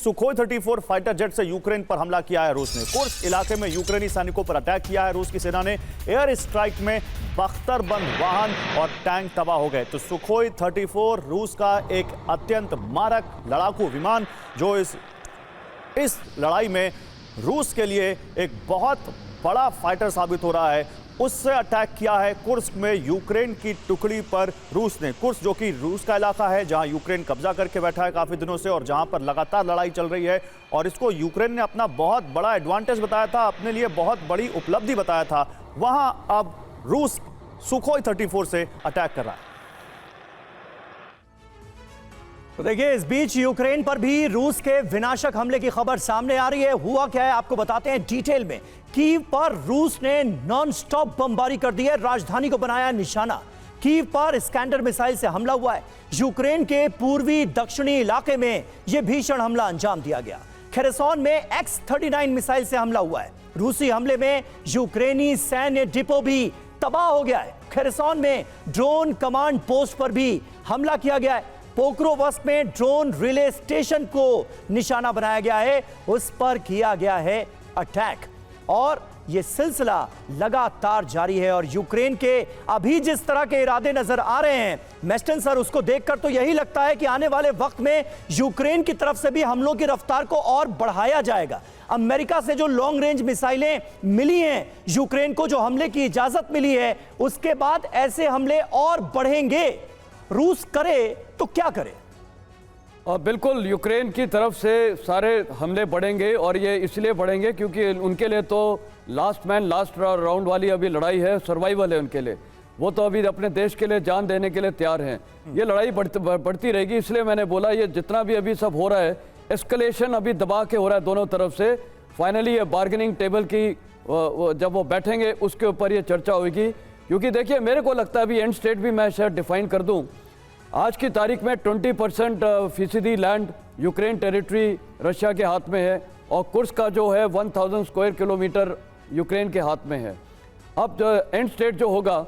Sukhoi 34 fighter jet से Ukraine पर हमला किया है रूस ने। कुर्स्क इलाके में यूक्रेनी सैनिकों पर अटैक किया है रूस की सेना ने। एयर स्ट्राइक में बख्तरबंद वाहन और टैंक तबाह हो गए। तो सुखोई 34 रूस का एक अत्यंत मारक लड़ाकू विमान जो इस लड़ाई में रूस के लिए एक बहुत बड़ा फाइटर साबित हो रहा है, उससे अटैक किया है कुर्स्क में यूक्रेन की टुकड़ी पर रूस ने। कुर्स्क जो कि रूस का इलाका है जहां यूक्रेन कब्जा करके बैठा है काफी दिनों से और जहां पर लगातार लड़ाई चल रही है, और इसको यूक्रेन ने अपना बहुत बड़ा एडवांटेज बताया था, अपने लिए बहुत बड़ी उपलब्धि बताया था। वहां अब रूस सुखोई 34 से अटैक कर रहा है। तो देखिए, इस बीच यूक्रेन पर भी रूस के विनाशक हमले की खबर सामने आ रही है। हुआ क्या है आपको बताते हैं डिटेल में। कीव पर रूस ने नॉन स्टॉप बमबारी कर दी है, राजधानी को बनाया निशाना। कीव पर इस्कैंडर मिसाइल से हमला हुआ है। यूक्रेन के पूर्वी दक्षिणी इलाके में यह भीषण हमला अंजाम दिया गया। खेरसोन में X-39 मिसाइल से हमला हुआ है। रूसी हमले में यूक्रेनी सैन्य डिपो भी तबाह हो गया है। खेरसोन में ड्रोन कमांड पोस्ट पर भी हमला किया गया है। पोक्रोवस्क में ड्रोन रिले स्टेशन को निशाना बनाया गया है, उस पर किया गया है अटैक, और यह सिलसिला लगातार जारी है। और यूक्रेन के अभी जिस तरह के इरादे नजर आ रहे हैं मेस्टन सर, उसको देखकर तो यही लगता है कि आने वाले वक्त में यूक्रेन की तरफ से भी हमलों की रफ्तार को और बढ़ाया जाएगा। अमेरिका से जो लॉन्ग रेंज मिसाइलें मिली हैं यूक्रेन को, जो हमले की इजाजत मिली है, उसके बाद ऐसे हमले और बढ़ेंगे। रूस करे तो क्या करे? बिल्कुल, यूक्रेन की तरफ से सारे हमले बढ़ेंगे, और ये इसलिए बढ़ेंगे क्योंकि उनके लिए तो लास्ट मैन लास्ट राउंड वाली अभी लड़ाई है, सर्वाइवल है उनके लिए। वो तो अभी अपने देश के लिए जान देने के लिए तैयार हैं। ये लड़ाई बढ़ती रहेगी, इसलिए मैंने बोला ये जितना भी अभी सब हो रहा है, एस्केलेशन अभी दबा के हो रहा है दोनों तरफ से। फाइनली ये बार्गेनिंग टेबल की जब वो बैठेंगे उसके ऊपर ये चर्चा होगी। क्योंकि देखिए, मेरे को लगता है अभी एंड स्टेट भी मैं शायद डिफाइन कर दूं। आज की तारीख में 20% लैंड यूक्रेन टेरिटरी रशिया के हाथ में है, और कुर्स्क का जो है 1000 स्क्वायर किलोमीटर यूक्रेन के हाथ में है। अब एंड स्टेट जो होगा,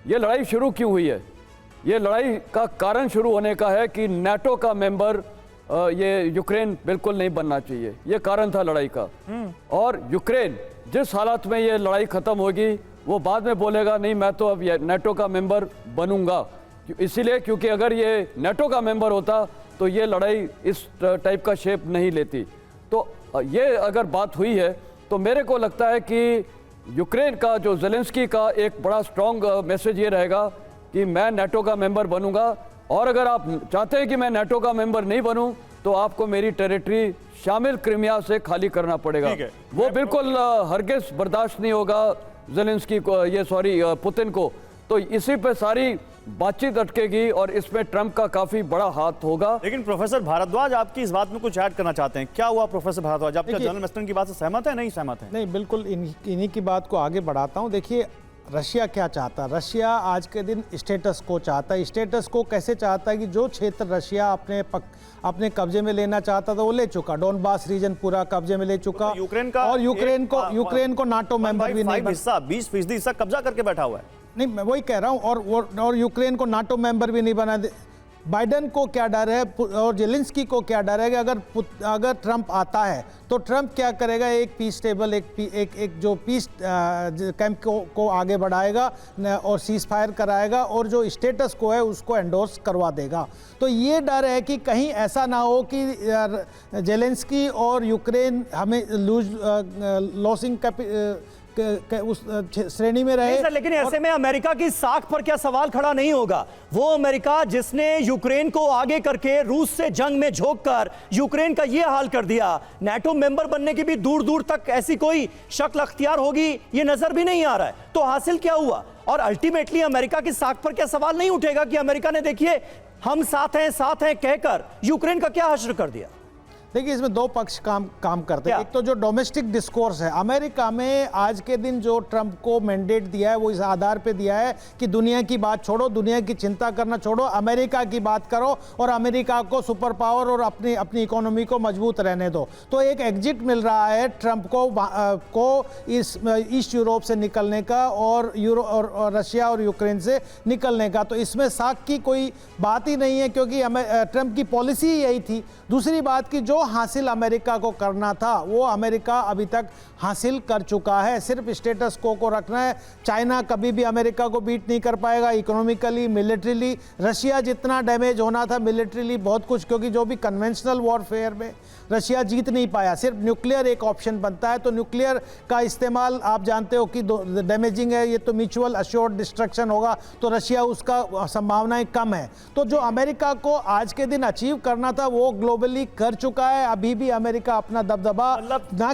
ये लड़ाई शुरू क्यों हुई है? ये लड़ाई का कारण शुरू होने का है कि नाटो का मेंबर ये यूक्रेन बिल्कुल नहीं बनना चाहिए, ये कारण था लड़ाई का। और यूक्रेन जिस हालत में ये लड़ाई खत्म होगी, वो बाद में बोलेगा नहीं मैं तो अब नाटो का मेंबर बनूंगा। इसीलिए क्योंकि अगर ये नाटो का मेंबर होता तो ये लड़ाई इस टाइप का शेप नहीं लेती। तो ये अगर बात हुई है तो मेरे को लगता है कि यूक्रेन का जो ज़ेलेंस्की का एक बड़ा स्ट्रॉन्ग मैसेज ये रहेगा कि मैं नाटो का मेंबर बनूंगा, और अगर आप चाहते हैं कि मैं नाटो का मेंबर नहीं बनूं तो आपको मेरी टेरिटरी शामिल क्रीमिया से खाली करना पड़ेगा। वो बिल्कुल हरगिज़ बर्दाश्त नहीं होगा ज़ेलेंस्की को, पुतिन को। तो इसी पे सारी बातचीत अटकेगी और इसमें ट्रंप का काफी बड़ा हाथ होगा। लेकिन प्रोफेसर भारद्वाज आपकी इस बात में कुछ ऐड करना चाहते हैं, क्या हुआ प्रोफेसर भारद्वाज? आप क्या जनरल मेस्टन की बात से सहमत है, नहीं सहमत है? नहीं, बिल्कुल इन्हीं की बात को आगे बढ़ाता हूं। देखिए, रशिया क्या चाहता है? रशिया आज के दिन स्टेटस को चाहता है। स्टेटस को कैसे चाहता है कि जो क्षेत्र रशिया अपने कब्जे में लेना चाहता था वो ले चुका। डोनबास रीजन पूरा कब्जे में ले चुका। तो यूक्रेन का और यूक्रेन को नाटो मेंबर भी नहीं, हिस्सा 20% हिस्सा कब्जा करके बैठा हुआ है। नहीं, मैं वही कह रहा हूं। और यूक्रेन को नाटो मेंबर भी नहीं बना दे। बाइडेन को क्या डर है और जेलेंस्की को क्या डर है कि अगर ट्रंप आता है तो ट्रंप क्या करेगा? एक पीस टेबल, एक जो पीस कैंप को आगे बढ़ाएगा और सीज फायर कराएगा, और जो स्टेटस को है उसको एंडोर्स करवा देगा। तो ये डर है कि कहीं ऐसा ना हो कि जेलेंस्की और यूक्रेन हमें लॉसिंग उस श्रेणी में रहे। सर, लेकिन ऐसे में अमेरिका की साख पर क्या सवाल खड़ा नहीं होगा? वो अमेरिका जिसने यूक्रेन को आगे करके रूस से जंग में झोंककर यूक्रेन का ये हाल कर दिया, नाटो मेंबर बनने की भी दूर दूर तक ऐसी कोई शक्ल अख्तियार होगी ये नजर भी नहीं आ रहा है। तो हासिल क्या हुआ? और अल्टीमेटली अमेरिका की साख पर क्या सवाल नहीं उठेगा कि अमेरिका ने देखिए हम साथ हैं कहकर यूक्रेन का क्या हश्र कर दिया? देखिए, इसमें दो पक्ष काम करते हैं। एक तो जो डोमेस्टिक डिस्कोर्स है अमेरिका में, आज के दिन जो ट्रंप को मैंडेट दिया है वो इस आधार पे दिया है कि दुनिया की बात छोड़ो, दुनिया की चिंता करना छोड़ो, अमेरिका की बात करो और अमेरिका को सुपर पावर और अपनी इकोनॉमी को मजबूत रहने दो। तो एक एग्जिट मिल रहा है ट्रंप को इस ईस्ट यूरोप से निकलने का और रशिया और यूक्रेन से निकलने का। तो इसमें साख की कोई बात ही नहीं है, क्योंकि ट्रंप की पॉलिसी यही थी। दूसरी बात की जो जो हासिल अमेरिका को करना था वो अमेरिका अभी तक हासिल कर चुका है। सिर्फ स्टेटस को रखना है। चाइना कभी भी अमेरिका को बीट नहीं कर पाएगा इकोनॉमिकली, मिलिट्रीली। रशिया जितना डैमेज होना था मिलिट्रीली बहुत कुछ, क्योंकि जो भी कन्वेंशनल वॉरफेयर में रशिया जीत नहीं पाया, सिर्फ न्यूक्लियर एक ऑप्शन बनता है। तो न्यूक्लियर का इस्तेमाल आप जानते हो कि डैमेजिंग है, ये तो म्यूचुअल अश्योर्ड डिस्ट्रक्शन होगा, तो रशिया उसका संभावनाएं कम है। तो जो अमेरिका को आज के दिन अचीव करना था वो ग्लोबली कर चुका है। अभी भी अमेरिका अपना दबदबा ना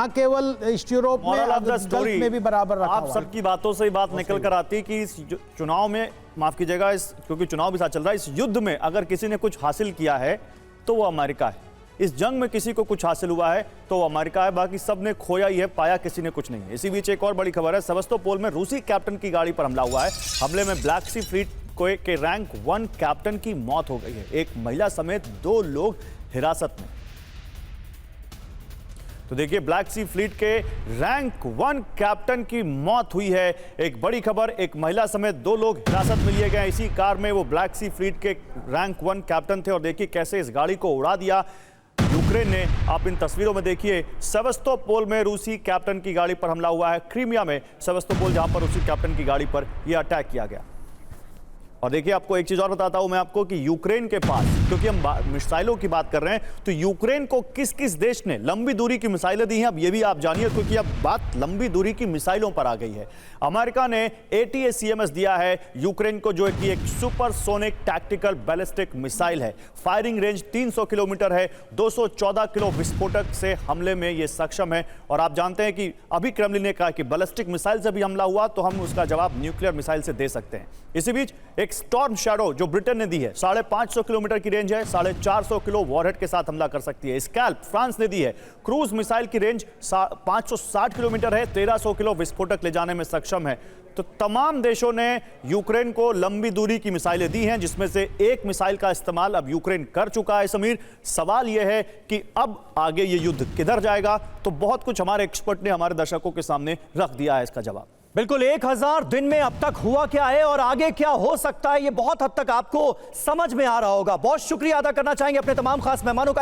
केवल ईस्ट यूरोप में, में भी बराबर रखा। आप सबकी बातों से बात निकल कर आती कि इस चुनाव में, माफ कीजिएगा, इस क्योंकि चुनाव भी साथ चल रहा है, इस युद्ध में अगर किसी ने कुछ हासिल किया है तो वो अमेरिका है। इस जंग में किसी को कुछ हासिल हुआ है तो वो अमेरिका है, बाकी सब ने खोया ही है, पाया किसी ने कुछ नहीं है। इसी बीच एक और बड़ी खबर है, सेवास्तोपोल में रूसी कैप्टन की गाड़ी पर हमला हुआ है। हमले में ब्लैक सी फ्लीट के रैंक 1 कैप्टन की मौत हो गई है। एक महिला समेत 2 लोग हिरासत में। तो देखिए, ब्लैक सी फ्लीट के रैंक 1 कैप्टन की मौत हुई है। एक बड़ी खबर, एक महिला समेत 2 लोग हिरासत में लिए गए। इसी कार में वो ब्लैक सी फ्लीट के रैंक 1 कैप्टन थे। और देखिए कैसे इस गाड़ी को उड़ा दिया यूक्रेन ने। आप इन तस्वीरों में देखिए, सेवास्तोपोल में रूसी कैप्टन की गाड़ी पर हमला हुआ है। क्रीमिया में सेवास्तोपोल, जहां पर रूसी कैप्टन की गाड़ी पर यह अटैक किया गया। और देखिए, आपको एक चीज और बताता हूं मैं आपको कि यूक्रेन के पास, क्योंकि हम मिसाइलों की बात कर रहे हैं, तो यूक्रेन को किस किस देश ने लंबी दूरी की मिसाइलें दी हैं, अब ये भी आप जानिए, क्योंकि अब बात लंबी दूरी की मिसाइलों पर आ गई है। अमेरिका ने ATACMS दिया है यूक्रेन को, जो कि एक सुपरसोनिक टैक्टिकल बैलिस्टिक मिसाइल है। फायरिंग रेंज 300 किलोमीटर है। 214 किलो विस्फोटक से हमले में ये सक्षम है। और आप जानते हैं कि अभी क्रेमलिन ने कहा कि बैलिस्टिक मिसाइल से भी हमला हुआ तो हम उसका जवाब न्यूक्लियर मिसाइल से दे सकते हैं। इसी बीच एक स्टॉर्म शैडो जो ब्रिटेन ने दी है, 550 किलोमीटर की रेंज है, 450 किलो वॉरहेड के साथ हमला कर सकती है। स्कैल्प फ्रांस ने दी है, क्रूज मिसाइल की रेंज 560 किलोमीटर है, 1300 किलो विस्फोटक ले जाने में सक्षम है। तो तमाम देशों ने यूक्रेन को लंबी दूरी की मिसाइलें दी हैं, जिसमें से एक मिसाइल का इस्तेमाल अब यूक्रेन कर चुका है। समीर, सवाल यह है कि अब आगे ये युद्ध किधर जाएगा? तो बहुत कुछ हमारे एक्सपर्ट ने हमारे दर्शकों के सामने रख दिया है इसका जवाब। बिल्कुल, 1000 दिन में अब तक हुआ क्या है और आगे क्या हो सकता है, ये बहुत हद तक आपको समझ में आ रहा होगा। बहुत शुक्रिया अदा करना चाहेंगे अपने तमाम खास मेहमानों का।